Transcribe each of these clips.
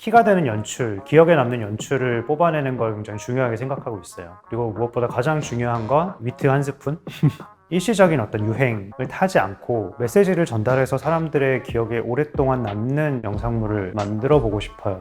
키가 되는 연출, 기억에 남는 연출을 뽑아내는 걸 굉장히 중요하게 생각하고 있어요. 그리고 무엇보다 가장 중요한 건 위트 한 스푼? 일시적인 어떤 유행을 타지 않고 메시지를 전달해서 사람들의 기억에 오랫동안 남는 영상물을 만들어 보고 싶어요.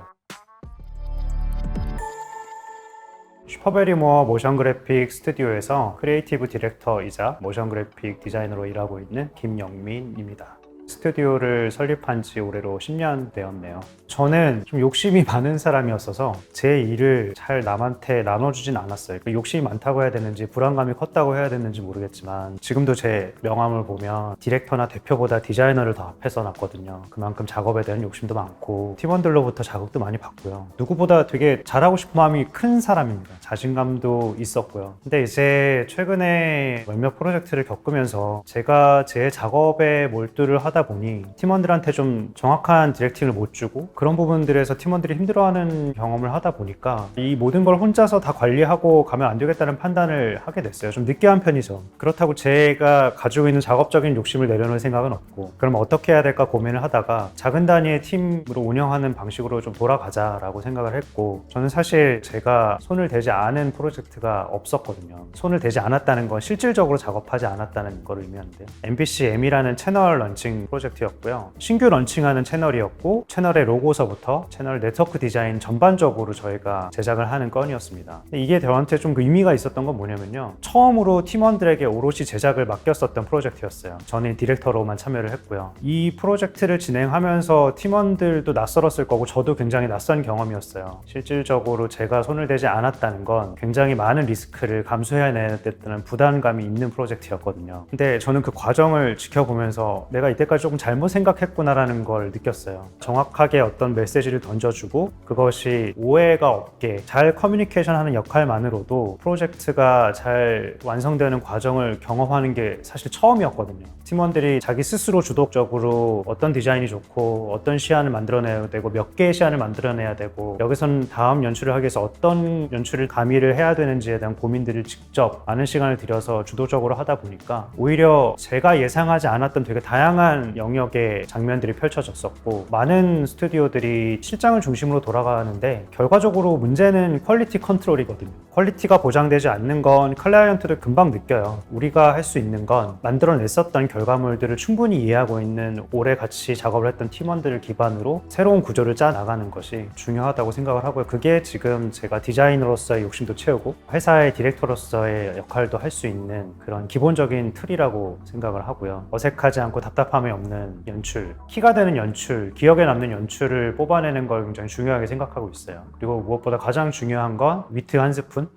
슈퍼베리모어 모션 그래픽 스튜디오에서 크리에이티브 디렉터이자 모션 그래픽 디자이너로 일하고 있는 김영민입니다. 스튜디오를 설립한 지 올해로 10년 되었네요. 저는 좀 욕심이 많은 사람이었어서 제 일을 잘 남한테 나눠주진 않았어요. 그 욕심이 많다고 해야 되는지 불안감이 컸다고 해야 되는지 모르겠지만 지금도 제 명함을 보면 디렉터나 대표보다 디자이너를 더 앞에서 놨거든요. 그만큼 작업에 대한 욕심도 많고 팀원들로부터 자극도 많이 받고요. 누구보다 되게 잘하고 싶은 마음이 큰 사람입니다. 자신감도 있었고요. 근데 이제 최근에 몇몇 프로젝트를 겪으면서 제가 제 작업에 몰두를 하다 보니 팀원들한테 좀 정확한 디렉팅을 못 주고 그런 부분들에서 팀원들이 힘들어하는 경험을 하다 보니까 이 모든 걸 혼자서 다 관리하고 가면 안 되겠다는 판단을 하게 됐어요. 좀 늦게 한 편이죠. 그렇다고 제가 가지고 있는 작업적인 욕심을 내려놓을 생각은 없고 그럼 어떻게 해야 될까 고민을 하다가 작은 단위의 팀으로 운영하는 방식으로 좀 돌아가자라고 생각을 했고 저는 사실 제가 손을 대지 않은 프로젝트가 없었거든요. 손을 대지 않았다는 건 실질적으로 작업하지 않았다는 걸 의미하는데요. MBCM이라는 채널 런칭 프로젝트였고요. 신규 런칭하는 채널이었고 채널의 로고서부터 채널 네트워크 디자인 전반적으로 저희가 제작을 하는 건이었습니다. 이게 저한테 좀 그 의미가 있었던 건 뭐냐면요. 처음으로 팀원들에게 오롯이 제작을 맡겼었던 프로젝트였어요. 저는 디렉터로만 참여를 했고요. 이 프로젝트를 진행하면서 팀원들도 낯설었을 거고 저도 굉장히 낯선 경험이었어요. 실질적으로 제가 손을 대지 않았다는 건 굉장히 많은 리스크를 감수해야 되는 부담감이 있는 프로젝트였거든요. 근데 저는 그 과정을 지켜보면서 내가 이때까지 조금 잘못 생각했구나라는 걸 느꼈어요. 정확하게 어떤 메시지를 던져주고 그것이 오해가 없게 잘 커뮤니케이션하는 역할만으로도 프로젝트가 잘 완성되는 과정을 경험하는 게 사실 처음이었거든요. 팀원들이 자기 스스로 주도적으로 어떤 디자인이 좋고 어떤 시안을 만들어내야 되고 몇 개의 시안을 만들어내야 되고 여기서는 다음 연출을 하기 위해서 어떤 연출을 가미를 해야 되는지에 대한 고민들을 직접 많은 시간을 들여서 주도적으로 하다 보니까 오히려 제가 예상하지 않았던 되게 다양한 영역의 장면들이 펼쳐졌었고 많은 스튜디오들이 실장을 중심으로 돌아가는데 결과적으로 문제는 퀄리티 컨트롤이거든요. 퀄리티가 보장되지 않는 건 클라이언트도 금방 느껴요. 우리가 할 수 있는 건 만들어냈었던 결과물들을 충분히 이해하고 있는 오래 같이 작업을 했던 팀원들을 기반으로 새로운 구조를 짜 나가는 것이 중요하다고 생각을 하고요. 그게 지금 제가 디자이너로서의 욕심도 채우고 회사의 디렉터로서의 역할도 할 수 있는 그런 기본적인 틀이라고 생각을 하고요. 어색하지 않고 답답함이 없는 연출, 키가 되는 연출, 기억에 남는 연출을 뽑아내는 걸 굉장히 중요하게 생각하고 있어요. 그리고 무엇보다 가장 중요한 건 위트 한 스푼?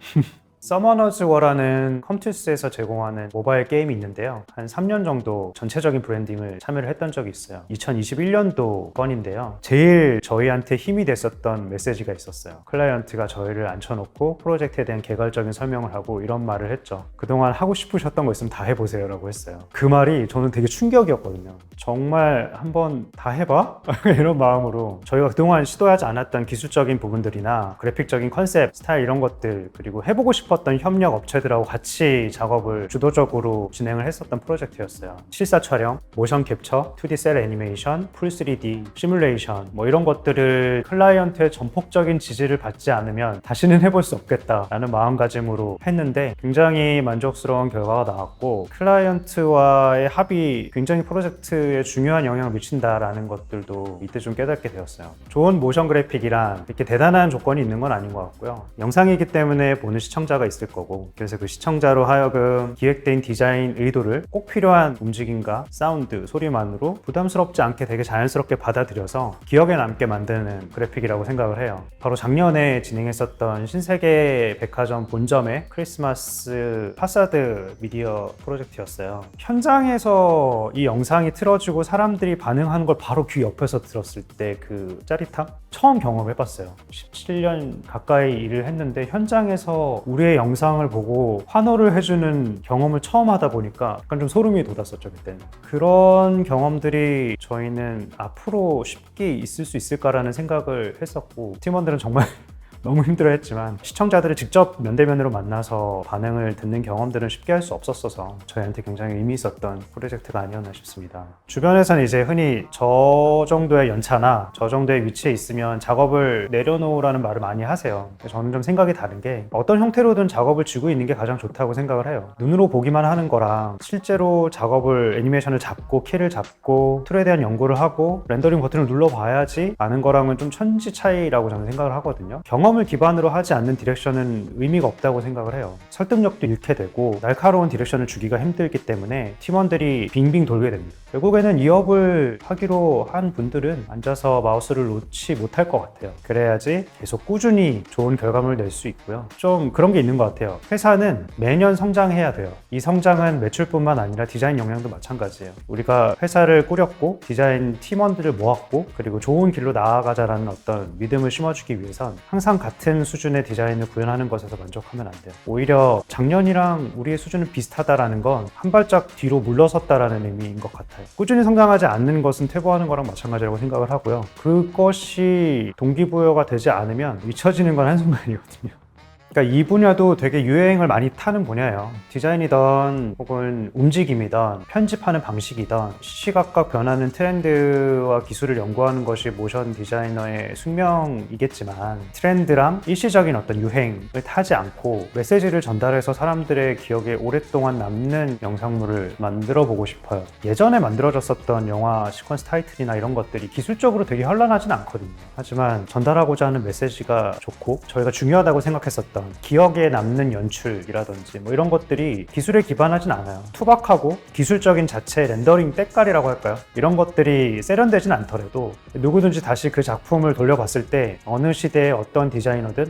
서머너즈 워라는 컴투스에서 제공하는 모바일 게임이 있는데요. 한 3년 정도 전체적인 브랜딩을 참여를 했던 적이 있어요. 2021년도 건인데요. 제일 저희한테 힘이 됐었던 메시지가 있었어요. 클라이언트가 저희를 앉혀놓고 프로젝트에 대한 개괄적인 설명을 하고 이런 말을 했죠. 그동안 하고 싶으셨던 거 있으면 다 해보세요 라고 했어요. 그 말이 저는 되게 충격이었거든요. 정말 한번 다 해봐? 이런 마음으로 저희가 그동안 시도하지 않았던 기술적인 부분들이나 그래픽적인 컨셉, 스타일 이런 것들 그리고 해보고 싶었던 협력 업체들하고 같이 작업을 주도적으로 진행을 했었던 프로젝트였어요. 실사 촬영, 모션 캡처, 2D 셀 애니메이션, 풀 3D, 시뮬레이션 뭐 이런 것들을 클라이언트의 전폭적인 지지를 받지 않으면 다시는 해볼 수 없겠다라는 마음가짐으로 했는데 굉장히 만족스러운 결과가 나왔고 클라이언트와의 합이 굉장히 프로젝트에 중요한 영향을 미친다라는 것들도 이때 좀 깨닫게 되었어요. 좋은 모션 그래픽이란 이렇게 대단한 조건이 있는 건 아닌 것 같고요. 영상이기 때문에 보는 시청자가 있을 거고 그래서 그 시청자로 하여금 기획된 디자인 의도를 꼭 필요한 움직임과 사운드, 소리만으로 부담스럽지 않게 되게 자연스럽게 받아들여서 기억에 남게 만드는 그래픽이라고 생각을 해요. 바로 작년에 진행했었던 신세계 백화점 본점의 크리스마스 파사드 미디어 프로젝트였어요. 현장에서 이 영상이 틀어지고 사람들이 반응하는 걸 바로 귀 옆에서 들었을 때 그 짜릿함? 처음 경험해봤어요. 17년 가까이 일을 했는데 현장에서 우리의 영상을 보고 환호를 해주는 경험을 처음 하다 보니까 약간 좀 소름이 돋았었죠, 그때는. 그런 경험들이 저희는 앞으로 쉽게 있을 수 있을까라는 생각을 했었고 팀원들은 정말 너무 힘들어했지만 시청자들을 직접 면대면으로 만나서 반응을 듣는 경험들은 쉽게 할 수 없었어서 저희한테 굉장히 의미 있었던 프로젝트가 아니었나 싶습니다. 주변에서는 이제 흔히 저 정도의 연차나 저 정도의 위치에 있으면 작업을 내려놓으라는 말을 많이 하세요. 저는 좀 생각이 다른 게 어떤 형태로든 작업을 쥐고 있는 게 가장 좋다고 생각을 해요. 눈으로 보기만 하는 거랑 실제로 작업을 애니메이션을 잡고 키를 잡고 툴에 대한 연구를 하고 렌더링 버튼을 눌러봐야지 아는 거랑은 좀 천지 차이라고 저는 생각을 하거든요. 경험을 기반으로 하지 않는 디렉션은 의미가 없다고 생각을 해요. 설득력도 잃게 되고 날카로운 디렉션을 주기가 힘들기 때문에 팀원들이 빙빙 돌게 됩니다. 결국에는 이업을 하기로 한 분들은 앉아서 마우스를 놓지 못할 것 같아요. 그래야지 계속 꾸준히 좋은 결과물을 낼 수 있고요. 좀 그런 게 있는 것 같아요. 회사는 매년 성장해야 돼요. 이 성장은 매출뿐만 아니라 디자인 역량도 마찬가지예요. 우리가 회사를 꾸렸고 디자인 팀원들을 모았고 그리고 좋은 길로 나아가자라는 어떤 믿음을 심어주기 위해선 항상 같은 수준의 디자인을 구현하는 것에서 만족하면 안 돼요. 오히려 작년이랑 우리의 수준은 비슷하다라는 건 한 발짝 뒤로 물러섰다라는 의미인 것 같아요. 꾸준히 성장하지 않는 것은 퇴보하는 거랑 마찬가지라고 생각을 하고요. 그것이 동기부여가 되지 않으면 잊혀지는 건 한순간이거든요. 그러니까 이 분야도 되게 유행을 많이 타는 분야예요. 디자인이든 혹은 움직임이든 편집하는 방식이든 시시각각 변하는 트렌드와 기술을 연구하는 것이 모션 디자이너의 숙명이겠지만 트렌드랑 일시적인 어떤 유행을 타지 않고 메시지를 전달해서 사람들의 기억에 오랫동안 남는 영상물을 만들어 보고 싶어요. 예전에 만들어졌었던 영화 시퀀스 타이틀이나 이런 것들이 기술적으로 되게 현란하진 않거든요. 하지만 전달하고자 하는 메시지가 좋고 저희가 중요하다고 생각했었던 기억에 남는 연출이라든지 뭐 이런 것들이 기술에 기반하진 않아요. 투박하고 기술적인 자체 렌더링 때깔이라고 할까요? 이런 것들이 세련되진 않더라도 누구든지 다시 그 작품을 돌려봤을 때 어느 시대의 어떤 디자이너든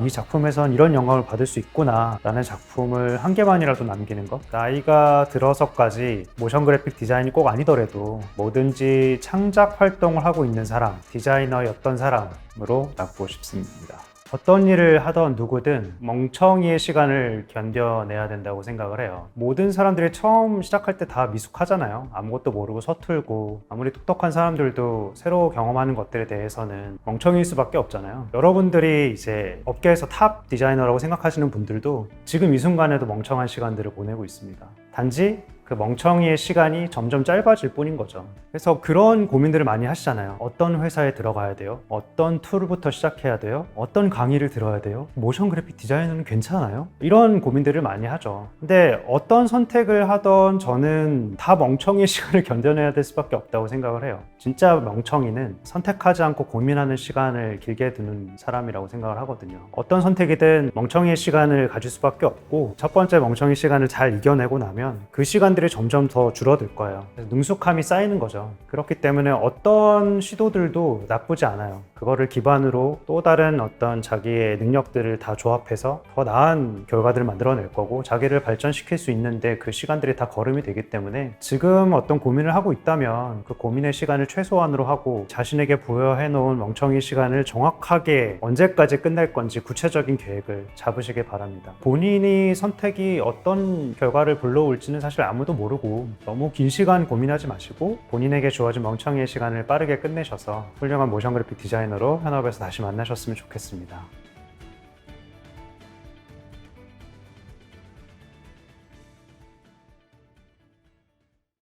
이 작품에선 이런 영감을 받을 수 있구나 라는 작품을 한 개만이라도 남기는 것. 나이가 들어서까지 모션 그래픽 디자인이 꼭 아니더라도 뭐든지 창작 활동을 하고 있는 사람, 디자이너였던 사람으로 남고 싶습니다. 어떤 일을 하던 누구든 멍청이의 시간을 견뎌내야 된다고 생각을 해요. 모든 사람들이 처음 시작할 때 다 미숙하잖아요. 아무것도 모르고 서툴고 아무리 똑똑한 사람들도 새로 경험하는 것들에 대해서는 멍청이일 수밖에 없잖아요. 여러분들이 이제 업계에서 탑 디자이너라고 생각하시는 분들도 지금 이 순간에도 멍청한 시간들을 보내고 있습니다. 단지 그 멍청이의 시간이 점점 짧아질 뿐인 거죠. 그래서 그런 고민들을 많이 하시잖아요. 어떤 회사에 들어가야 돼요? 어떤 툴부터 시작해야 돼요? 어떤 강의를 들어야 돼요? 모션 그래픽 디자이너는 괜찮아요? 이런 고민들을 많이 하죠. 근데 어떤 선택을 하던 저는 다 멍청이의 시간을 견뎌내야 될 수밖에 없다고 생각을 해요. 진짜 멍청이는 선택하지 않고 고민하는 시간을 길게 두는 사람이라고 생각을 하거든요. 어떤 선택이든 멍청이의 시간을 가질 수밖에 없고 첫 번째 멍청이 시간을 잘 이겨내고 나면 그 시간들이 점점 더 줄어들 거예요. 그래서 능숙함이 쌓이는 거죠. 그렇기 때문에 어떤 시도들도 나쁘지 않아요. 그거를 기반으로 또 다른 어떤 자기의 능력들을 다 조합해서 더 나은 결과들을 만들어낼 거고 자기를 발전시킬 수 있는데 그 시간들이 다 거름이 되기 때문에 지금 어떤 고민을 하고 있다면 그 고민의 시간을 최소한으로 하고 자신에게 부여해 놓은 멍청이 시간을 정확하게 언제까지 끝낼 건지 구체적인 계획을 잡으시길 바랍니다. 본인이 선택이 어떤 결과를 불러올지는 사실 아무도 모르고 너무 긴 시간 고민하지 마시고 본인에게 주어진 멍청이의 시간을 빠르게 끝내셔서 훌륭한 모션 그래픽 디자이너로 현업에서 다시 만나셨으면 좋겠습니다.